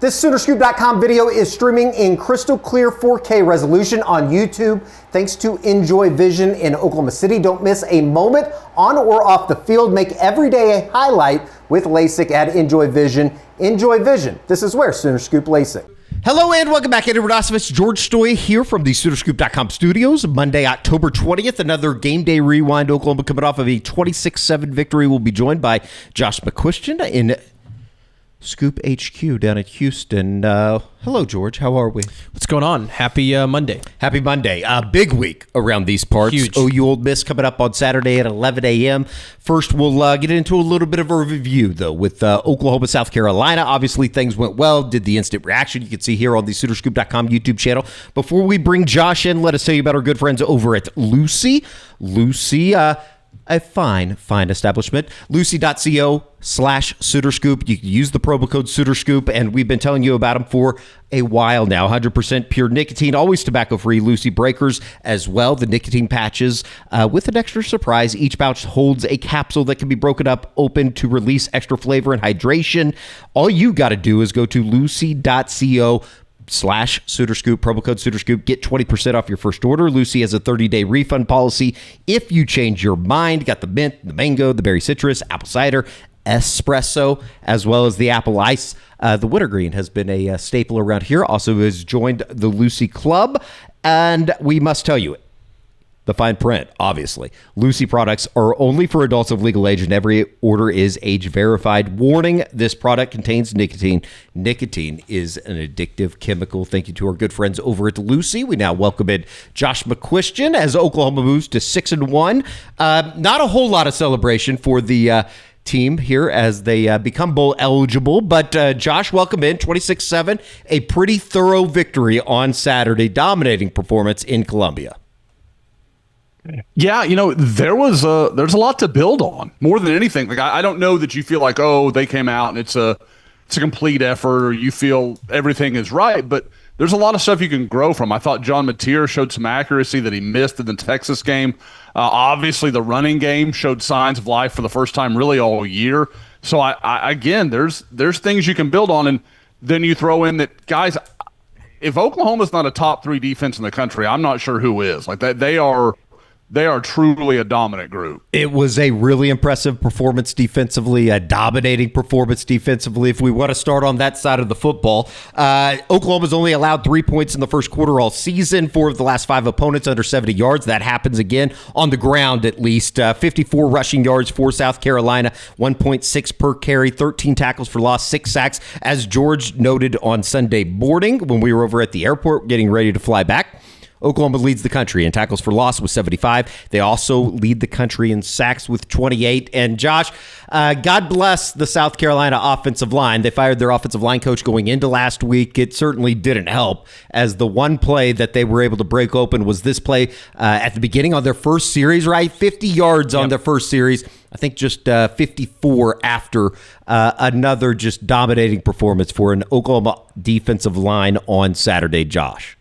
This Soonerscoop.com video is streaming in crystal clear 4K resolution on YouTube thanks to Enjoy Vision in Oklahoma City. Don't miss a moment on or off the field. Make every day a highlight with LASIK at Enjoy Vision. Enjoy Vision. This is where Sooner Scoop LASIK. Hello and welcome back. Edward Osmovich, George Stoy here from the Soonerscoop.com studios. Monday, October 20th, another Game Day Rewind. Oklahoma coming off of a 26-7 victory. We'll be joined by Josh McCuistion in Scoop HQ down at Houston. Hello, George. How are we? What's going on? Happy Monday. Happy Monday. Big week around these parts. Huge. OU Old Miss coming up on Saturday at 11 a.m. First, we'll get into a little bit of a review, though, with Oklahoma, South Carolina. Obviously, things went well. Did the instant reaction you can see here on the Soonerscoop.com YouTube channel. Before we bring Josh in, let us tell you about our good friends over at Lucy. Lucy, a fine establishment. Lucy.co/Soonerscoop. You can use the promo code Soonerscoop, and we've been telling you about them for a while now. 100% pure nicotine, always tobacco-free. Lucy breakers as well. The nicotine patches with an extra surprise. Each pouch holds a capsule that can be broken up, open to release extra flavor and hydration. All you got to do is go to Lucy.co/Soonerscoop, promo code Soonerscoop. Get 20% off your first order. Lucy has a 30-day refund policy if you change your mind. Got the mint, the mango, the berry citrus, apple cider, espresso, as well as the apple ice. The wintergreen has been a staple around here. Also has joined the Lucy Club. And we must tell you, the fine print, obviously. Lucy products are only for adults of legal age, and every order is age verified. Warning, this product contains nicotine. Nicotine is an addictive chemical. Thank you to our good friends over at Lucy. We now welcome in Josh McCuistion as Oklahoma moves to 6-1. Not a whole lot of celebration for the team here as they become bowl eligible. But Josh, welcome in. 26-7, a pretty thorough victory on Saturday. Dominating performance in Columbia. Yeah, there's a lot to build on more than anything. Like I don't know that you feel like, oh, they came out and it's a complete effort, or you feel everything is right, but there's a lot of stuff you can grow from. I thought John Mateer showed some accuracy that he missed in the Texas game. Obviously, the running game showed signs of life for the first time really all year. So I again, there's things you can build on, and then you throw in that, guys, if Oklahoma's not a top 3 defense in the country, I'm not sure who is. Like that, they are truly a dominant group. It was a really impressive performance defensively, a dominating performance defensively. If we want to start on that side of the football, Oklahoma's only allowed 3 points in the first quarter all season. 4 of the last 5 opponents under 70 yards. That happens again on the ground, at least. 54 rushing yards for South Carolina, 1.6 per carry, 13 tackles for loss, 6 sacks. As George noted on Sunday morning when we were over at the airport getting ready to fly back, Oklahoma leads the country in tackles for loss with 75. They also lead the country in sacks with 28. And Josh, God bless the South Carolina offensive line. They fired their offensive line coach going into last week. It certainly didn't help, as the one play that they were able to break open was this play at the beginning on their first series, right? 50 yards on their first series. I think just 54 after another just dominating performance for an Oklahoma defensive line on Saturday, Josh.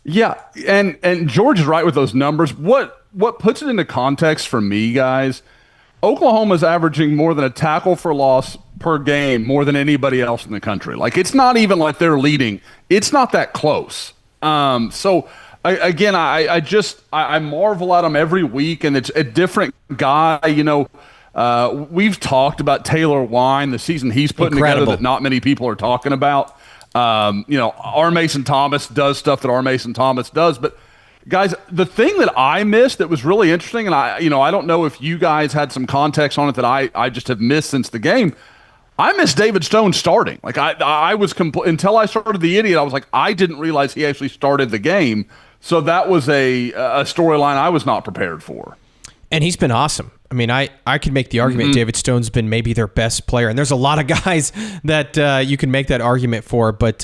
Yeah, and George is right with those numbers. What puts it into context for me, guys, Oklahoma's averaging more than a tackle for loss per game, more than anybody else in the country. Like, it's not even like they're leading. It's not that close. I marvel at them every week, and it's a different guy. We've talked about Taylor Wine, the season he's putting together that not many people are talking about. R. Mason Thomas does stuff that R. Mason Thomas does, but guys, the thing that I missed that was really interesting, and I don't know if you guys had some context on it that I just have missed since the game. I missed David Stone starting. Like I was until I started the idiot. I was like, I didn't realize he actually started the game. So that was a storyline I was not prepared for. And he's been awesome. I mean, I could make the argument David Stone's been maybe their best player. And there's a lot of guys that you can make that argument for. But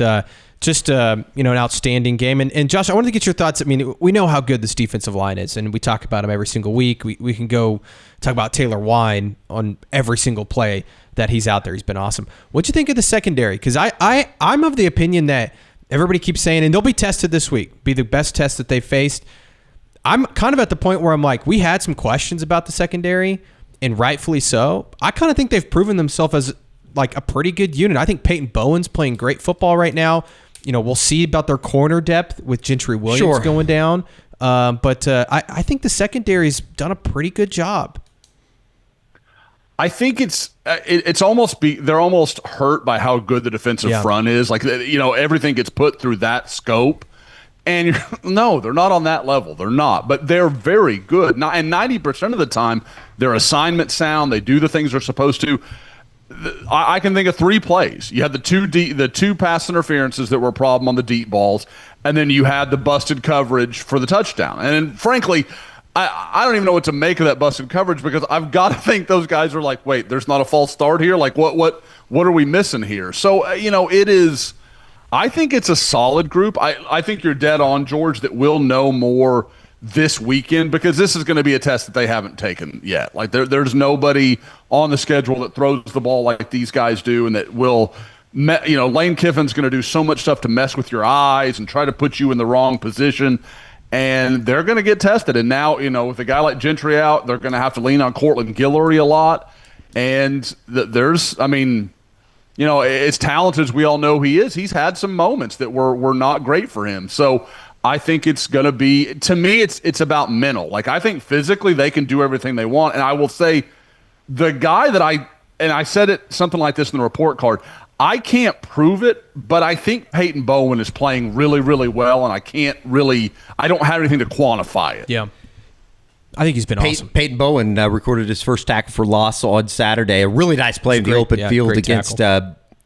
just an outstanding game. And Josh, I wanted to get your thoughts. I mean, we know how good this defensive line is, and we talk about him every single week. We can go talk about Taylor Wine on every single play that he's out there. He's been awesome. What'd you think of the secondary? Because I'm of the opinion that everybody keeps saying, and they'll be tested this week, be the best test that they faced. I'm kind of at the point where I'm like, we had some questions about the secondary, and rightfully so. I kind of think they've proven themselves as like a pretty good unit. I think Peyton Bowen's playing great football right now. We'll see about their corner depth with Gentry Williams going down. But I think the secondary's done a pretty good job. I think it's almost they're almost hurt by how good the defensive front is. Like, everything gets put through that scope. And no, they're not on that level. They're not. But they're very good. And 90% of the time, their assignment sound. They do the things they're supposed to. I can think of 3 plays. You had the two pass interferences that were a problem on the deep balls, and then you had the busted coverage for the touchdown. And frankly, I don't even know what to make of that busted coverage, because I've got to think those guys are like, wait, there's not a false start here? Like, what are we missing here? So, it is – I think it's a solid group. I think you're dead on, George, that we'll know more this weekend, because this is going to be a test that they haven't taken yet. Like, there's nobody on the schedule that throws the ball like these guys do, and that will – Lane Kiffin's going to do so much stuff to mess with your eyes and try to put you in the wrong position. And they're going to get tested. And now, with a guy like Gentry out, they're going to have to lean on Cortland Guillory a lot. And as talented as we all know he is, he's had some moments that were not great for him. So I think it's going to be, to me, it's about mental. Like, I think physically they can do everything they want. And I will say, the guy that I said it something like this in the report card, I can't prove it, but I think Peyton Bowen is playing really, really well, and I don't have anything to quantify it. Yeah. I think he's been awesome. Peyton Bowen recorded his first tackle for loss on Saturday. A really nice play in the open field against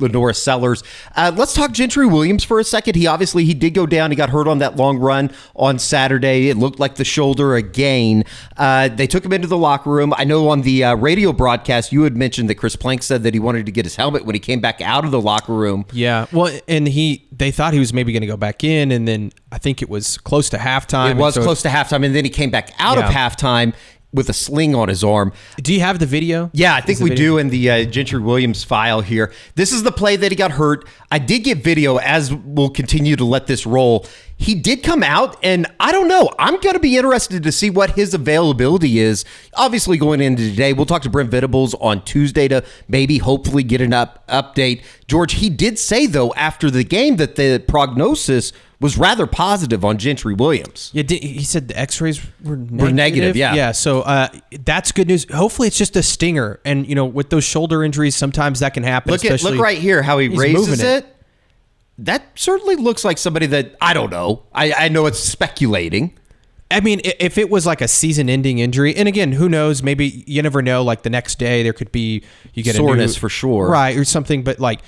Lenora Sellers. Let's talk Gentry Williams for a second. He did go down. He got hurt on that long run on Saturday. It looked like the shoulder again. They took him into the locker room. I know on the radio broadcast, you had mentioned that Chris Plank said that he wanted to get his helmet when he came back out of the locker room. Yeah. Well, and they thought he was maybe going to go back in, and then I think it was close to halftime. It was close to halftime, and then he came back out of halftime with a sling on his arm. Do you have the video? Yeah, I think we do in the Gentry Williams file here. This is the play that he got hurt. I did get video, as we'll continue to let this roll. He did come out, and I don't know. I'm going to be interested to see what his availability is. Obviously, going into today, we'll talk to Brent Venables on Tuesday to maybe hopefully get an update. George, he did say, though, after the game that the prognosis was rather positive on Gentry Williams. Yeah, he said the X-rays were negative. Yeah. Yeah, so that's good news. Hopefully, it's just a stinger. And, with those shoulder injuries, sometimes that can happen. Look right here, how he raises it. That certainly looks like somebody that, I don't know. I know it's speculating. I mean, if it was like a season-ending injury, and again, who knows? Maybe you never know. Like the next day, there could be soreness for sure, right, or something. But like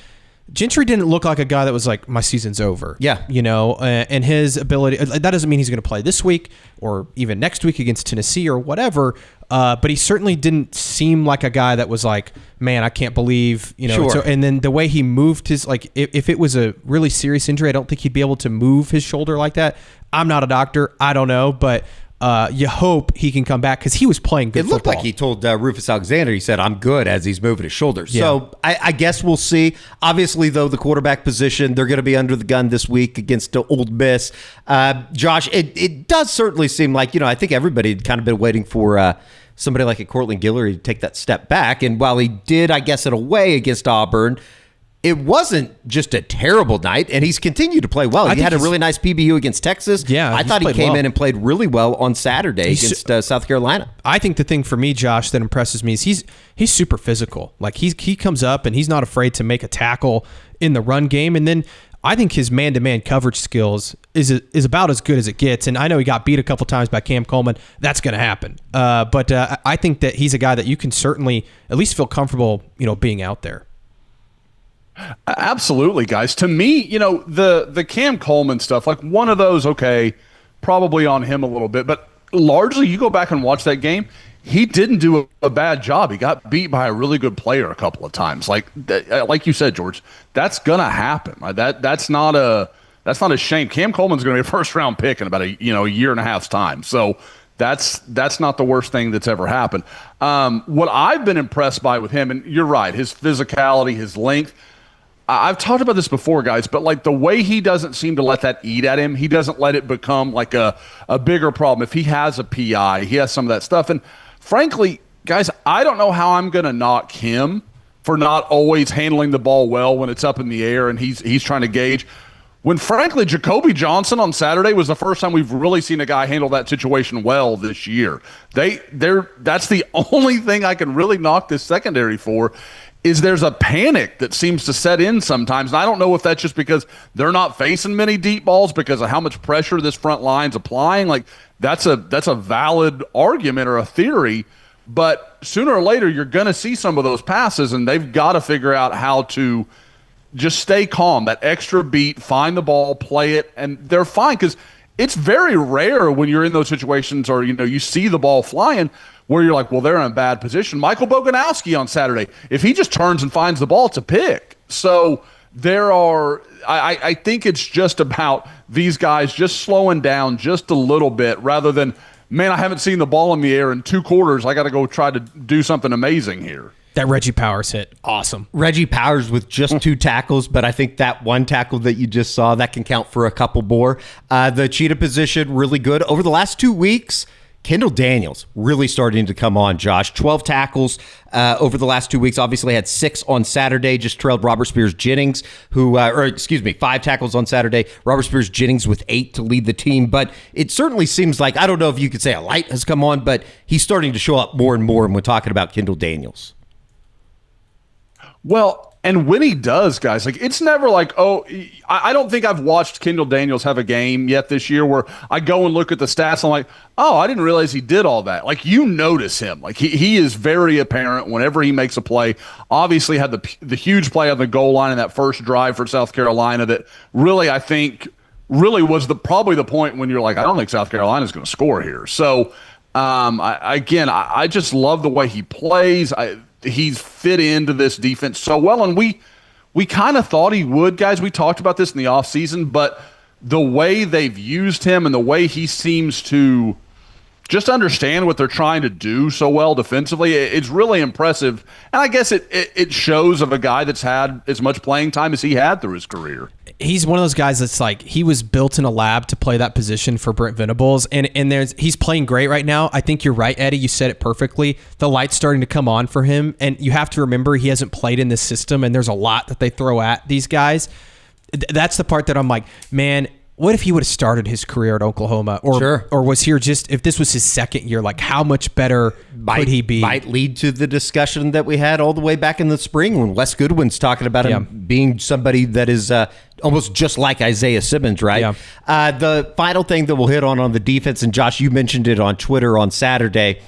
Gentry didn't look like a guy that was like, my season's over. Yeah. And his ability, that doesn't mean he's going to play this week or even next week against Tennessee or whatever. But he certainly didn't seem like a guy that was like, man, I can't believe, Sure. So, and then the way he moved his, like, if it was a really serious injury, I don't think he'd be able to move his shoulder like that. I'm not a doctor. I don't know. But you hope he can come back because he was playing good football. It looked like he told Rufus Alexander, he said, I'm good, as he's moving his shoulders. Yeah. So I guess we'll see. Obviously, though, the quarterback position, they're going to be under the gun this week against Ole Miss. Josh, it does certainly seem like, I think everybody had kind of been waiting for somebody like a Cortland Guillory to take that step back. And while he did, I guess, in a way against Auburn, it wasn't just a terrible night, and he's continued to play well. He had a really nice PBU against Texas. Yeah, I thought he came in and played really well on Saturday against South Carolina. I think the thing for me, Josh, that impresses me is he's super physical. Like he comes up and he's not afraid to make a tackle in the run game, and then I think his man-to-man coverage skills is about as good as it gets. And I know he got beat a couple times by Cam Coleman. That's going to happen. But I think that he's a guy that you can certainly at least feel comfortable, being out there. Absolutely, guys. To me, the Cam Coleman stuff, like one of those, okay, probably on him a little bit, but largely you go back and watch that game, he didn't do a bad job. He got beat by a really good player a couple of times. Like you said, George, that's gonna happen. That's not a shame. Cam Coleman's gonna be a first round pick in about a year and a half's time. So that's not the worst thing that's ever happened. What I've been impressed by with him, and you're right, his physicality, his length. I've talked about this before, guys, but like the way he doesn't seem to let that eat at him, he doesn't let it become like a bigger problem. If he has a PI, he has some of that stuff. And frankly, guys, I don't know how I'm going to knock him for not always handling the ball well when it's up in the air and he's trying to gauge. When frankly, Jacoby Johnson on Saturday was the first time we've really seen a guy handle that situation well this year. That's the only thing I can really knock this secondary for, is there's a panic that seems to set in sometimes. And I don't know if that's just because they're not facing many deep balls because of how much pressure this front line's applying. Like that's a valid argument or a theory, but sooner or later you're going to see some of those passes, and they've got to figure out how to just stay calm, that extra beat, find the ball, play it, and they're fine, because it's very rare when you're in those situations or, you see the ball flying where you're like, well, they're in a bad position. Michael Boganowski on Saturday, if he just turns and finds the ball, it's a pick. So I think it's just about these guys just slowing down just a little bit rather than, man, I haven't seen the ball in the air in 2 quarters. I got to go try to do something amazing here. That Reggie Powers hit, awesome. Reggie Powers with just 2 tackles, but I think that one tackle that you just saw, that can count for a couple more. The cheetah position, really good. Over the last 2 weeks, Kendall Daniels really starting to come on, Josh. 12 tackles over the last 2 weeks. Obviously had 6 on Saturday, just trailed Robert Spears-Jennings, 5 tackles on Saturday. Robert Spears-Jennings with 8 to lead the team. But it certainly seems like, I don't know if you could say a light has come on, but he's starting to show up more and more when we're talking about Kendall Daniels. Well, and when he does, guys, like it's never like, oh, I don't think I've watched Kendall Daniels have a game yet this year where I go and look at the stats and I'm like, oh, I didn't realize he did all that. Like, you notice him. Like he is very apparent whenever he makes a play. Obviously had the huge play on the goal line in that first drive for South Carolina that really, I think, really was probably the point when you're like, I don't think South Carolina's going to score here. So, I just love the way he plays. He's fit into this defense so well, and we kind of thought he would, guys. We talked about this in the offseason, but the way they've used him and the way he seems to just understand what they're trying to do so well defensively, it's really impressive. And I guess it shows of a guy that's had as much playing time as he had through his career. He's one of those guys that's like, he was built in a lab to play that position for Brent Venables, and he's playing great right now. I think you're right, Eddie. You said it perfectly. The light's starting to come on for him, and you have to remember he hasn't played in this system, and there's a lot that they throw at these guys. That's the part that I'm like, man, what if he would have started his career at Oklahoma, or was here just, if this was his second year, like how much better could he be? Might lead to the discussion that we had all the way back in the spring when Wes Goodwin's talking about him being somebody that is almost just like Isaiah Simmons, right? Yeah. The final thing that we'll hit on the defense, and Josh, you mentioned it on Twitter on Saturday.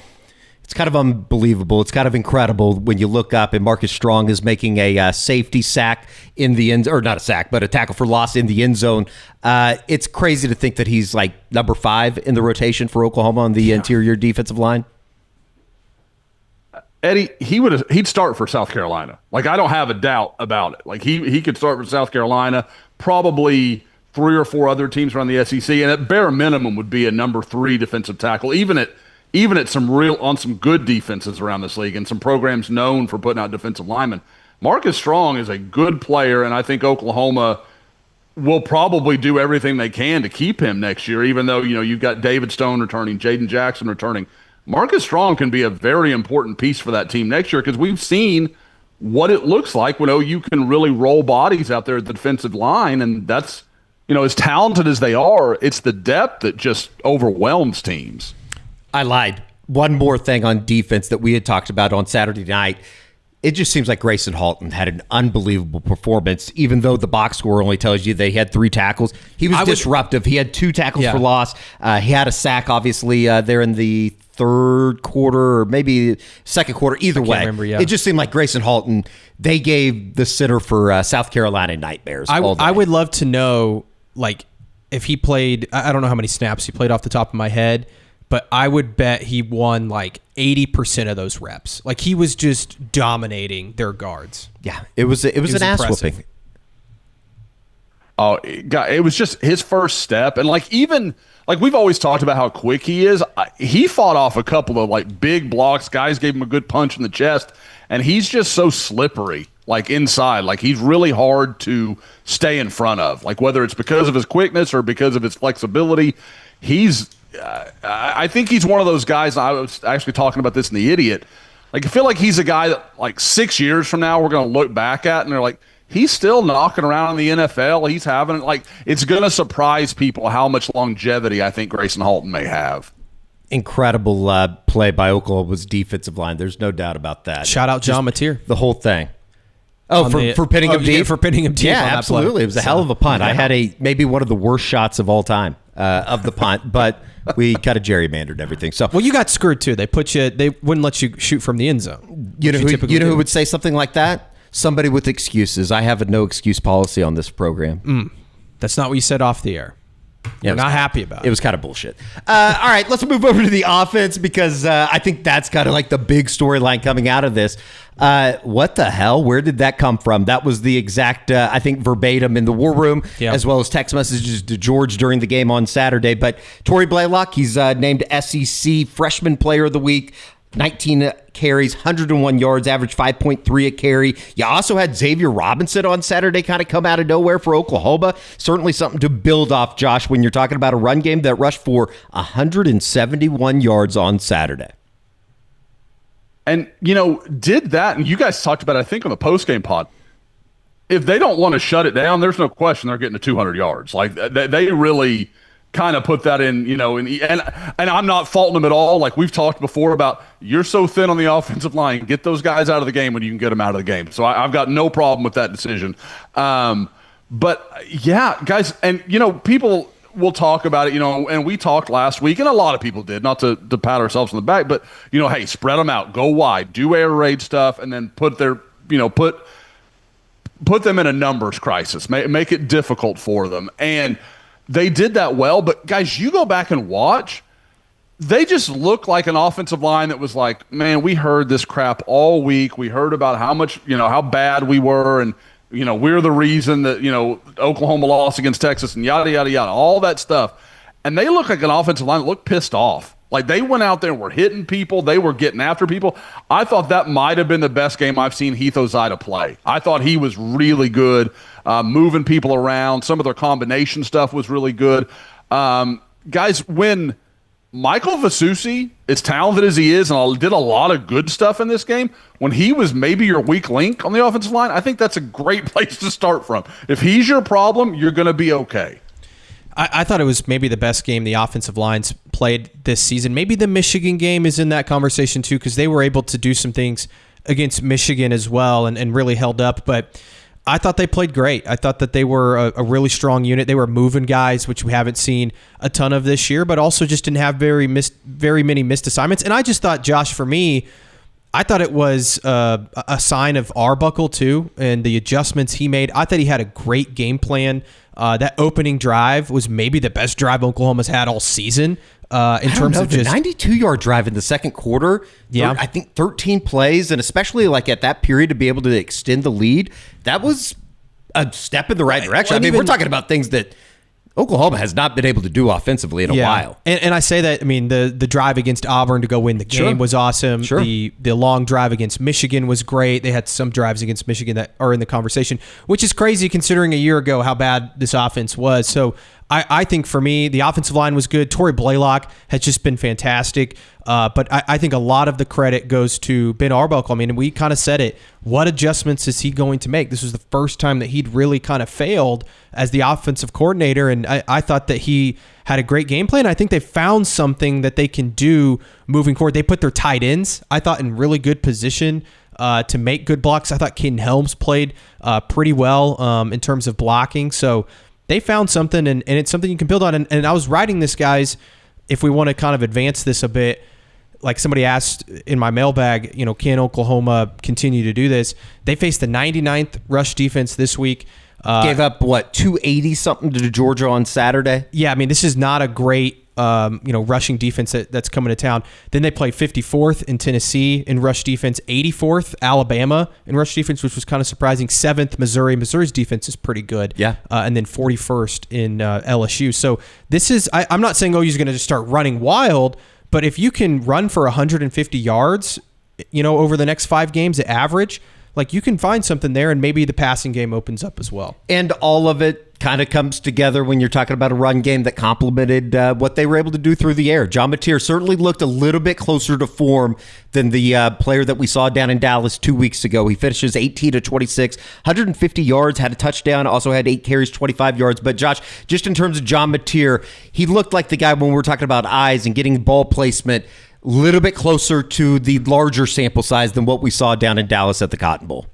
It's kind of unbelievable. It's kind of incredible when you look up and Marcus Strong is making a safety sack in the end, or not a sack, but a tackle for loss in the end zone. It's crazy to think that he's like number 5 in the rotation for Oklahoma on the interior defensive line. Eddie, he'd start for South Carolina. Like, I don't have a doubt about it. Like, he could start for South Carolina, probably 3 or 4 other teams around the SEC, and at bare minimum would be a number 3 defensive tackle, even at some good defenses around this league and some programs known for putting out defensive linemen. Marcus Strong is a good player, and I think Oklahoma will probably do everything they can to keep him next year, even though, you've got David Stone returning, Jaden Jackson returning. Marcus Strong can be a very important piece for that team next year, because we've seen what it looks like when OU can really roll bodies out there at the defensive line, and that's, as talented as they are, it's the depth that just overwhelms teams. I lied. One more thing on defense that we had talked about on Saturday night. It just seems like Grayson Halton had an unbelievable performance, even though the box score only tells you they had 3 tackles. He was disruptive. He had 2 tackles for loss. He had a sack, obviously, there in the third quarter or maybe second quarter. Either way, it just seemed like Grayson Halton, they gave the center for South Carolina nightmares all day. I would love to know, like, if he played, I don't know how many snaps he played off the top of my head, but I would bet he won like 80% of those reps. Like, he was just dominating their guards. Yeah, it was an ass whooping. Oh, God, it was just his first step, and even we've always talked about how quick he is. He fought off a couple of big blocks. Guys gave him a good punch in the chest, and he's just so slippery. Inside, he's really hard to stay in front of. Whether it's because of his quickness or because of his flexibility, I think he's one of those guys. I was actually talking about this in The Idiot. Like, I feel like he's a guy that, like, 6 years from now, we're going to look back at and they're like, he's still knocking around in the NFL. He's having, like, it's going to surprise people how much longevity I think Grayson Halton may have. Incredible play by Oklahoma's defensive line. There's no doubt about that. Shout out John Mateer. The whole thing. Oh, for pinning him deep? For pinning him deep. Yeah, on that absolutely. play. It was a hell of a punt. Yeah. I had maybe one of the worst shots of all time of the punt, but we kind of gerrymandered everything. So, well, you got screwed too. They wouldn't let you shoot from the end zone. You know who would say something like that? Somebody with excuses. I have a no excuse policy on this program. That's not what you said off the air. Yeah, we're not happy about it. It was kind of bullshit. All right, let's move over to the offense because I think that's kind of like the big storyline coming out of this. What the hell? Where did that come from? That was the exact, I think, verbatim in the war room, as well as text messages to George during the game on Saturday. But Torrey Blaylock, he's named SEC Freshman Player of the Week. 19 carries, 101 yards, average 5.3 a carry. You also had Xavier Robinson on Saturday kind of come out of nowhere for Oklahoma. Certainly something to build off, Josh, when you're talking about a run game that rushed for 171 yards on Saturday. And, did that, and you guys talked about it, I think, on the postgame pod. If they don't want to shut it down, there's no question they're getting to 200 yards. Like, they really kind of put that in, and I'm not faulting them at all. Like, we've talked before about, you're so thin on the offensive line, get those guys out of the game when you can get them out of the game. So I've got no problem with that decision. But yeah, guys, and people will talk about it, and we talked last week, and a lot of people did, not to pat ourselves on the back, but hey, spread them out, go wide, do air raid stuff, and then put their, put them in a numbers crisis, make it difficult for them. And they did that well, but guys, you go back and watch, they just look like an offensive line that was like, man, we heard this crap all week. We heard about how much, how bad we were, and, we're the reason that, Oklahoma lost against Texas and yada, yada, yada, all that stuff. And they look like an offensive line that looked pissed off. Like, they went out there and were hitting people. They were getting after people. I thought that might have been the best game I've seen Heath Ozida play. I thought he was really good, moving people around. Some of their combination stuff was really good. Guys, when Michael Vasusi, as talented as he is, and did a lot of good stuff in this game, when he was maybe your weak link on the offensive line, I think that's a great place to start from. If he's your problem, you're going to be okay. I thought it was maybe the best game the offensive lines played this season. Maybe the Michigan game is in that conversation too, because they were able to do some things against Michigan as well and really held up. But I thought they played great. I thought that they were a really strong unit. They were moving guys, which we haven't seen a ton of this year, but also just didn't have very many missed assignments. And I just thought, Josh, for me, I thought it was a sign of Arbuckle too, and the adjustments he made. I thought he had a great game plan. That opening drive was maybe the best drive Oklahoma's had all season. In terms of the 92-yard drive in the second quarter. Yeah, I think 13 plays, and especially like at that period to be able to extend the lead, that was a step in the right direction. Well, we're talking about things that Oklahoma has not been able to do offensively in a while. And I say that, the drive against Auburn to go win the game was awesome. Sure. The long drive against Michigan was great. They had some drives against Michigan that are in the conversation, which is crazy considering a year ago how bad this offense was. So I think for me, the offensive line was good. Torrey Blaylock has just been fantastic. But I think a lot of the credit goes to Ben Arbuckle. And we kind of said it. What adjustments is he going to make? This was the first time that he'd really kind of failed as the offensive coordinator. And I thought that he had a great game plan. I think they found something that they can do moving forward. They put their tight ends, I thought, in really good position to make good blocks. I thought Caden Helms played pretty well in terms of blocking. So they found something, and it's something you can build on. And I was writing this, guys, if we want to kind of advance this a bit, like somebody asked in my mailbag, can Oklahoma continue to do this? They faced the 99th rush defense this week. Gave up, 280 something to Georgia on Saturday? Yeah, this is not a great rushing defense that's coming to town. Then they played 54th in Tennessee in rush defense, 84th Alabama in rush defense, which was kind of surprising. 7th Missouri. Missouri's defense is pretty good. Yeah. And then 41st in LSU. So this is, I'm not saying OU's going to just start running wild, but if you can run for 150 yards, over the next 5 games at average, you can find something there, and maybe the passing game opens up as well. And all of it kind of comes together when you're talking about a run game that complemented what they were able to do through the air. John Mateer certainly looked a little bit closer to form than the player that we saw down in Dallas 2 weeks ago. He finishes 18 to 26, 150 yards, had a touchdown, also had 8 carries, 25 yards. But Josh, just in terms of John Mateer, he looked like the guy when we were talking about eyes and getting ball placement, a little bit closer to the larger sample size than what we saw down in Dallas at the Cotton Bowl.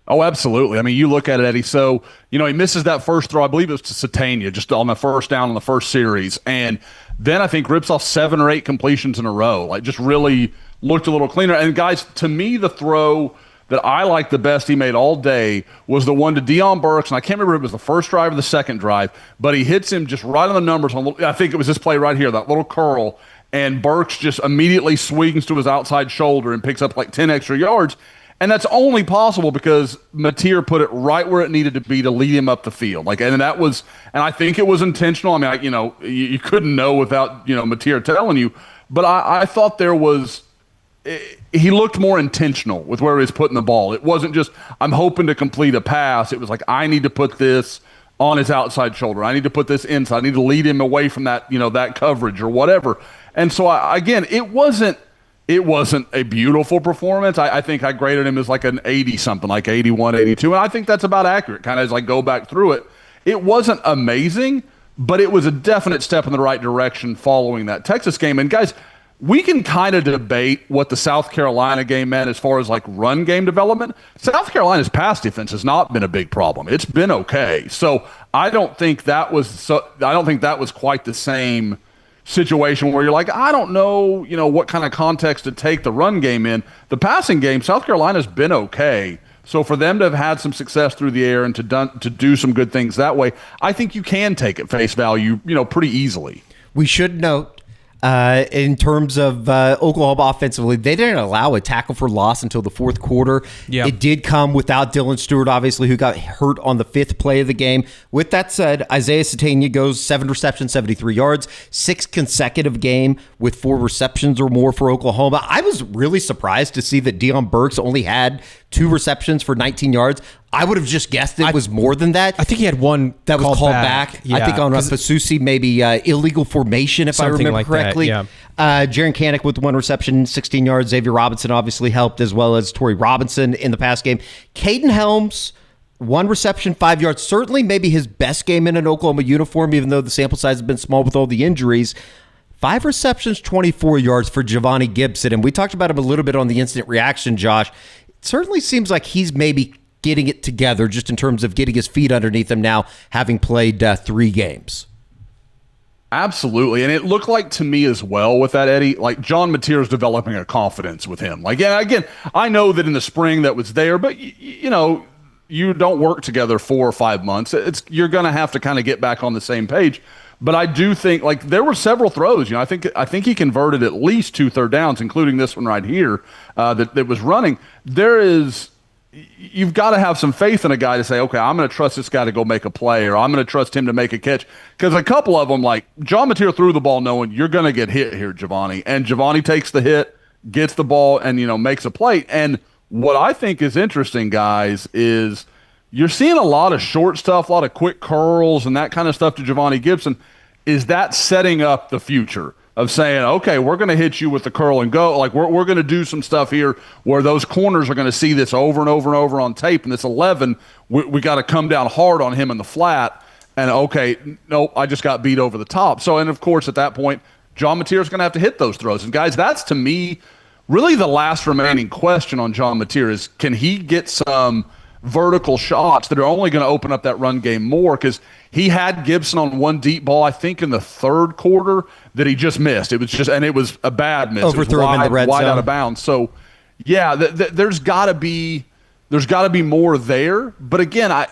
Oh, absolutely. I mean, you look at it, Eddie. So, he misses that first throw. I believe it was to Satania, just on the first down on the first series. And then I think rips off 7 or 8 completions in a row. Like, just really looked a little cleaner. And, guys, to me, the throw that I liked the best he made all day was the one to Deion Burks. And I can't remember if it was the first drive or the second drive, but he hits him just right on the numbers. I think it was this play right here, that little curl. And Burks just immediately swings to his outside shoulder and picks up like 10 extra yards. And that's only possible because Mateer put it right where it needed to be to lead him up the field. And I think it was intentional. I mean, you couldn't know without, Mateer telling you. But I thought he looked more intentional with where he was putting the ball. It wasn't just, I'm hoping to complete a pass. It was like, I need to put this on his outside shoulder. I need to put this inside. I need to lead him away from that, that coverage or whatever. And so, again, it wasn't a beautiful performance. I think I graded him as like an 80-something, like 81, 82. And I think that's about accurate, kind of as I go back through it. It wasn't amazing, but it was a definite step in the right direction following that Texas game. And, guys, we can kind of debate what the South Carolina game meant as far as like run game development. South Carolina's pass defense has not been a big problem. It's been okay. So I don't think that was quite the same situation where you're like, I don't know, what kind of context to take the run game in. The passing game, South Carolina's been okay. So for them to have had some success through the air and to do some good things that way, I think you can take at face value, pretty easily. We should note, in terms of Oklahoma offensively, they didn't allow a tackle for loss until the fourth quarter. Yeah. It did come without Dylan Stewart, obviously, who got hurt on the 5th play of the game. With that said, Isaiah Satania goes 7 receptions, 73 yards, 6 consecutive game with 4 receptions or more for Oklahoma. I was really surprised to see that Deion Burks only had 2 receptions for 19 yards. I would have just guessed it was more than that. I think he had one that was called back. Yeah, I think on Fasusi, maybe illegal formation, if I remember like correctly. That, yeah. Jaron Kanik with 1 reception, 16 yards. Xavier Robinson obviously helped, as well as Torrey Robinson in the pass game. Caden Helms, 1 reception, 5 yards. Certainly maybe his best game in an Oklahoma uniform, even though the sample size has been small with all the injuries. 5 receptions, 24 yards for Javonnie Gibson. And we talked about him a little bit on the instant reaction, Josh. It certainly seems like he's maybe getting it together just in terms of getting his feet underneath him now, having played 3 games. Absolutely. And it looked like to me as well with that, Eddie, like John Mateer is developing a confidence with him. Like, yeah, again, I know that in the spring that was there, but you don't work together 4 or 5 months. You're going to have to kind of get back on the same page. But I do think, like, there were several throws. I think he converted at least 2 third downs, including this one right here that was running. You've got to have some faith in a guy to say, okay, I'm going to trust this guy to go make a play, or I'm going to trust him to make a catch. Because a couple of them, like John Mateer threw the ball knowing you're going to get hit here, Javonnie. And Javonnie takes the hit, gets the ball, and, makes a play. And what I think is interesting, guys, is you're seeing a lot of short stuff, a lot of quick curls and that kind of stuff to Javonnie Gibson. Is that setting up the future of saying, okay, we're going to hit you with the curl and go? Like, we're going to do some stuff here where those corners are going to see this over and over and over on tape, and this 11, we got to come down hard on him in the flat, and okay, nope, I just got beat over the top. So, and of course, at that point, John Mateer is going to have to hit those throws. And guys, that's to me really the last remaining question on John Mateer is, can he get some vertical shots that are only going to open up that run game more? Because he had Gibson on 1 deep ball, I think, in the 3rd quarter that he just missed. It was a bad miss. Overthrew him in the red wide zone. Out of bounds. So, yeah, there's got to be more there. But again,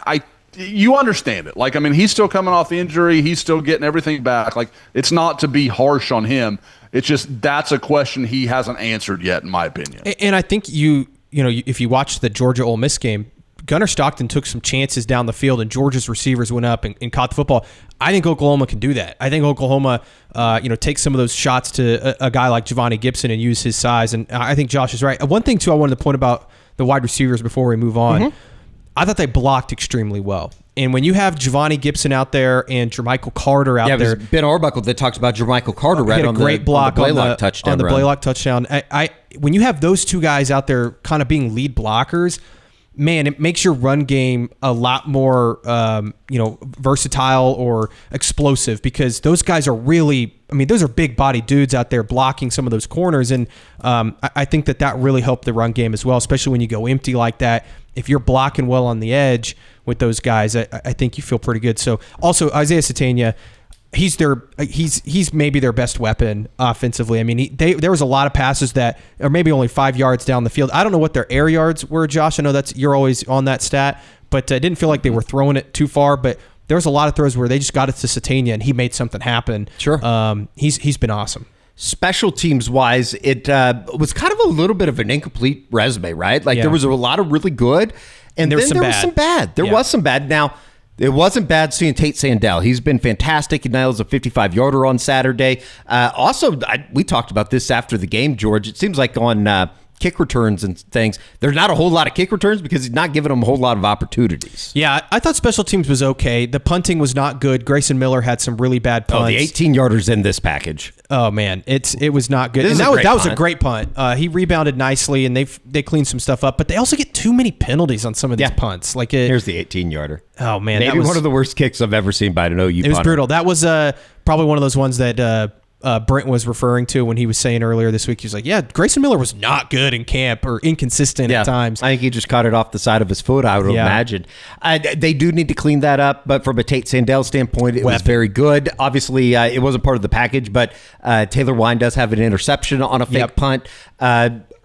you understand it. Like, I mean, he's still coming off the injury. He's still getting everything back. Like, it's not to be harsh on him. It's just that's a question he hasn't answered yet, in my opinion. And I think if you watch the Georgia Ole Miss game, Gunnar Stockton took some chances down the field, and Georgia's receivers went up and caught the football. I think Oklahoma can do that. I think Oklahoma, takes some of those shots to a guy like Javonnie Gibson and use his size. And I think Josh is right. One thing, too, I wanted to point about the wide receivers before we move on. Mm-hmm. I thought they blocked extremely well. And when you have Javonnie Gibson out there and Jermichael Carter out there, it was Ben Arbuckle that talks about Jermichael Carter right on great block on the Blaylock touchdown. On the Blaylock touchdown. When you have those two guys out there kind of being lead blockers, man, it makes your run game a lot more, versatile or explosive, because those guys are really, those are big body dudes out there blocking some of those corners. And I think that really helped the run game as well, especially when you go empty like that. If you're blocking well on the edge with those guys, I think you feel pretty good. So also Isaiah Satania, he's maybe their best weapon offensively. There was a lot of passes that are maybe only 5 yards down the field. I don't know what their air yards were, Josh. I know you're always on that stat, but I didn't feel like they were throwing it too far. But there was a lot of throws where they just got it to Satania and he made something happen. Sure. He's been awesome. Special teams wise, it was kind of a little bit of an incomplete resume, right? Like there was a lot of really good, and then there was some bad. There was some bad. Now, it wasn't bad seeing Tate Sandell. He's been fantastic. He nails a 55-yarder on Saturday. We talked about this after the game, George. It seems like on kick returns and things, there's not a whole lot of kick returns because he's not giving them a whole lot of opportunities. Yeah, I thought special teams was okay. The punting was not good. Grayson Miller had some really bad punts. Oh, the 18-yarders in this package. Oh man, it was not good. And that was a great punt. He rebounded nicely, and they cleaned some stuff up. But they also get too many penalties on some of these punts. Here's the 18-yarder. Oh man, maybe one of the worst kicks I've ever seen by an OU punter. It was brutal. That was probably one of those ones that Brent was referring to when he was saying earlier this week. He was like, "Yeah, Grayson Miller was not good in camp, or inconsistent at times." I think he just caught it off the side of his foot, I would imagine. They do need to clean that up, but from a Tate Sandell standpoint, it was very good. Obviously, it wasn't part of the package, but Taylor Wine does have an interception on a fake punt.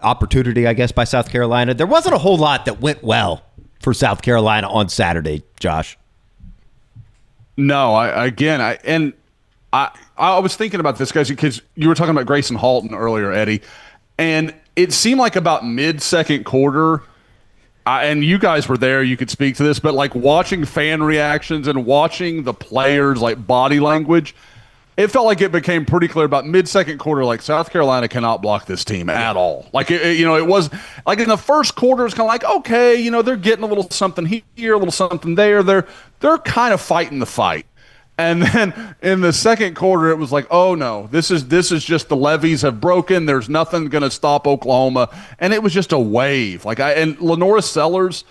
Opportunity, I guess, by South Carolina. There wasn't a whole lot that went well for South Carolina on Saturday, Josh. No, I was thinking about this, guys, because you were talking about Grayson Halton earlier, Eddie, and it seemed like about mid-second quarter, and you guys were there, you could speak to this, but like watching fan reactions and watching the players' like body language, it felt like it became pretty clear about mid-second quarter, like South Carolina cannot block this team at all. Like, it was like in the first quarter, it's kind of like, okay, they're getting a little something here, a little something there. They're kind of fighting the fight. And then in the second quarter, it was like, oh no, this is just the levees have broken. There's nothing going to stop Oklahoma. And it was just a wave. And Lenoris Sellers,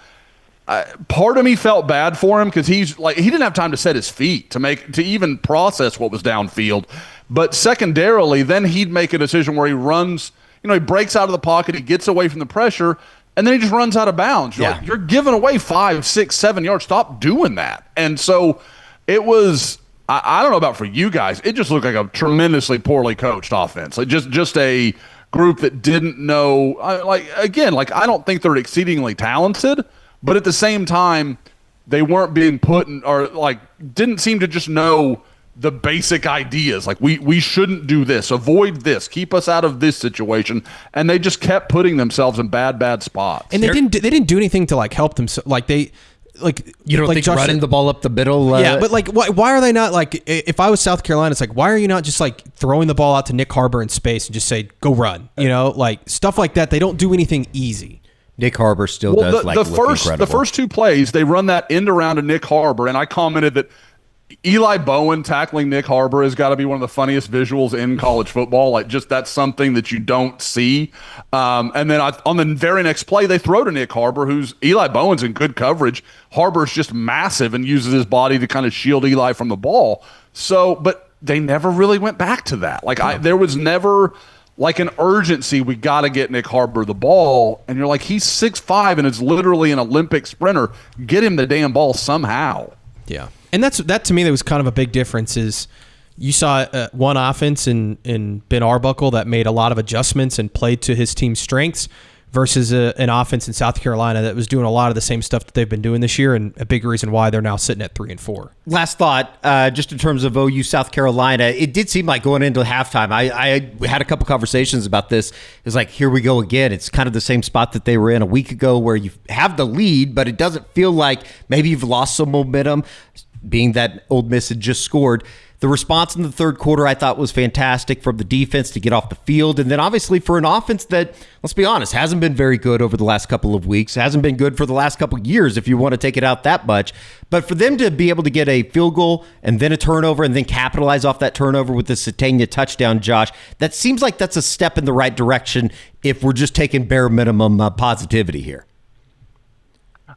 part of me felt bad for him because he didn't have time to set his feet to even process what was downfield. But secondarily, then he'd make a decision where he runs, he breaks out of the pocket, he gets away from the pressure, and then he just runs out of bounds. You're giving away 5, 6, 7 yards. Stop doing that. And so it was, I don't know about for you guys, it just looked like a tremendously poorly coached offense. Like just a group that didn't know, I don't think they're exceedingly talented, but at the same time, they weren't being put in, or didn't seem to just know the basic ideas. Like, we shouldn't do this, avoid this, keep us out of this situation. And they just kept putting themselves in bad spots. And they didn't do anything to help them. You don't think Josh running the ball up the middle? But why are they not if I was South Carolina, it's why are you not just throwing the ball out to Nick Harbor in space and just say, go run, stuff like that. They don't do anything easy. Nick Harbor still does the first two plays, they run that end around to Nick Harbor. And I commented that Eli Bowen tackling Nick Harbor has got to be one of the funniest visuals in college football. That's something that you don't see. And then on the very next play, they throw to Nick Harbor, Eli Bowen's in good coverage. Harbor's just massive and uses his body to kind of shield Eli from the ball. But they never really went back to that. There was never an urgency. We got to get Nick Harbor the ball. And you're he's 6'5" and is literally an Olympic sprinter. Get him the damn ball somehow. Yeah. And that to me, that was kind of a big difference. Is you saw one offense in Ben Arbuckle that made a lot of adjustments and played to his team's strengths, versus an offense in South Carolina that was doing a lot of the same stuff that they've been doing this year, and a big reason why they're now sitting at 3-4. Last thought, just in terms of OU South Carolina, it did seem like going into halftime, I had a couple conversations about this. It's here we go again. It's kind of the same spot that they were in a week ago, where you have the lead, but it doesn't feel like maybe you've lost some momentum. being that Ole Miss had just scored. The response in the third quarter I thought was fantastic from the defense to get off the field. And then obviously for an offense that, let's be honest, hasn't been very good over the last couple of weeks, hasn't been good for the last couple of years if you want to take it out that much. But for them to be able to get a field goal and then a turnover and then capitalize off that turnover with the Satania touchdown, Josh, that seems like that's a step in the right direction if we're just taking bare minimum positivity here.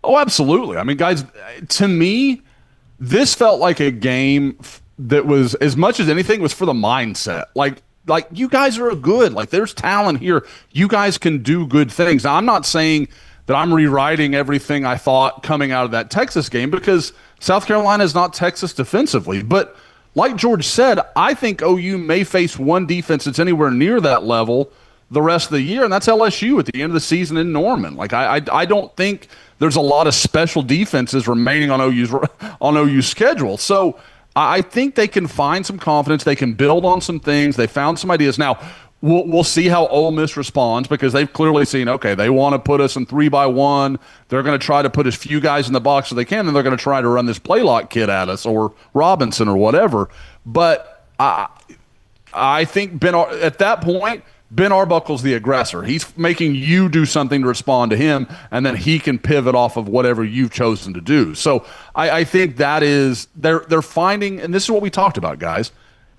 Oh, absolutely. I mean, guys, to me, this felt like a game that was, as much as anything, was for the mindset. Like you guys are good. Like, there's talent here. You guys can do good things. Now, I'm not saying that I'm rewriting everything I thought coming out of that Texas game, because South Carolina is not Texas defensively. But like George said, I think OU may face one defense that's anywhere near that level the rest of the year, and that's LSU at the end of the season in Norman. Like, I don't think there's a lot of special defenses remaining on OU's schedule. So I think they can find some confidence. They can build on some things. They found some ideas. Now, we'll see how Ole Miss responds, because they've clearly seen, okay, they want to put us in 3-by-1. They're going to try to put as few guys in the box as they can, and they're going to try to run this play lock kid at us, or Robinson or whatever. But I think at that point, Ben Arbuckle's the aggressor. He's making you do something to respond to him, and then he can pivot off of whatever you've chosen to do. So I think that is, they're finding, and this is what we talked about, guys,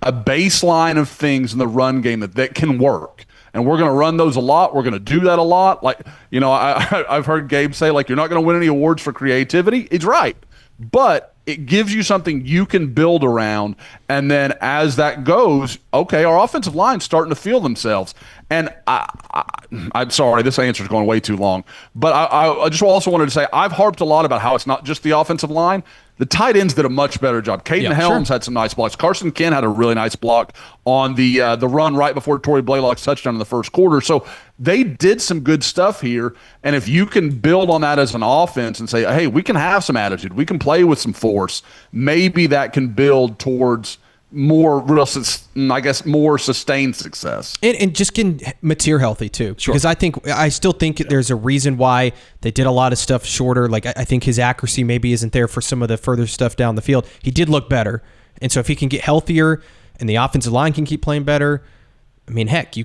a baseline of things in the run game that can work. And we're going to run those a lot. We're going to do that a lot. Like, I've heard Gabe say, like, you're not going to win any awards for creativity. He's right. But it gives you something you can build around. And then as that goes, okay, our offensive line's starting to feel themselves. And I'm sorry, this answer is going way too long. But I just also wanted to say, I've harped a lot about how it's not just the offensive line. The tight ends did a much better job. Caden Helms had some nice blocks. Carson Kent had a really nice block on the run right before Torrey Blaylock's touchdown in the first quarter. So they did some good stuff here. And if you can build on that as an offense and say, hey, we can have some attitude, we can play with some force, maybe that can build towards more sustained success. And just can mature healthy too. Sure. Because I still think there's a reason why they did a lot of stuff shorter. Like, I think his accuracy maybe isn't there for some of the further stuff down the field. He did look better. And so if he can get healthier and the offensive line can keep playing better, I mean, heck, you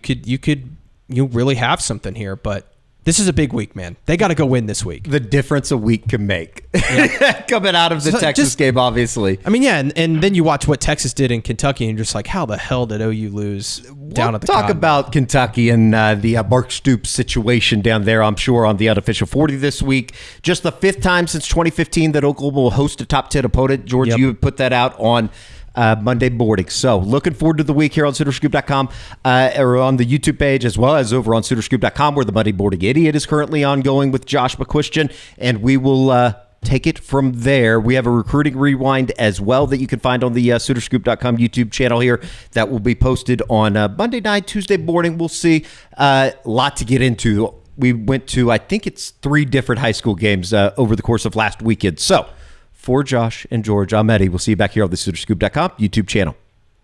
really have something here. But this is a big week, man. They got to go win this week. The difference a week can make. Yeah. Coming out of the Texas game, obviously. I mean, yeah, and then you watch what Texas did in Kentucky, and you're just like, how the hell did OU lose down at the Talk Cotton? about Kentucky and the Mark Stoops situation down there, I'm sure, on the unofficial 40 this week. Just the fifth time since 2015 that Oklahoma will host a top 10 opponent. George, you would put that out on Monday morning. So looking forward to the week here on SoonerScoop.com or on the YouTube page, as well as over on SoonerScoop.com, where the Monday Morning Idiot is currently ongoing with Josh McCuistion, and we will take it from there. We have a recruiting rewind as well that you can find on the SoonerScoop.com YouTube channel here that will be posted on Monday night, Tuesday morning. We'll see. A lot to get into. We went to, I think it's 3 different high school games over the course of last weekend. So for Josh and George, I'm Eddie. We'll see you back here on the SoonerScoop.com YouTube channel.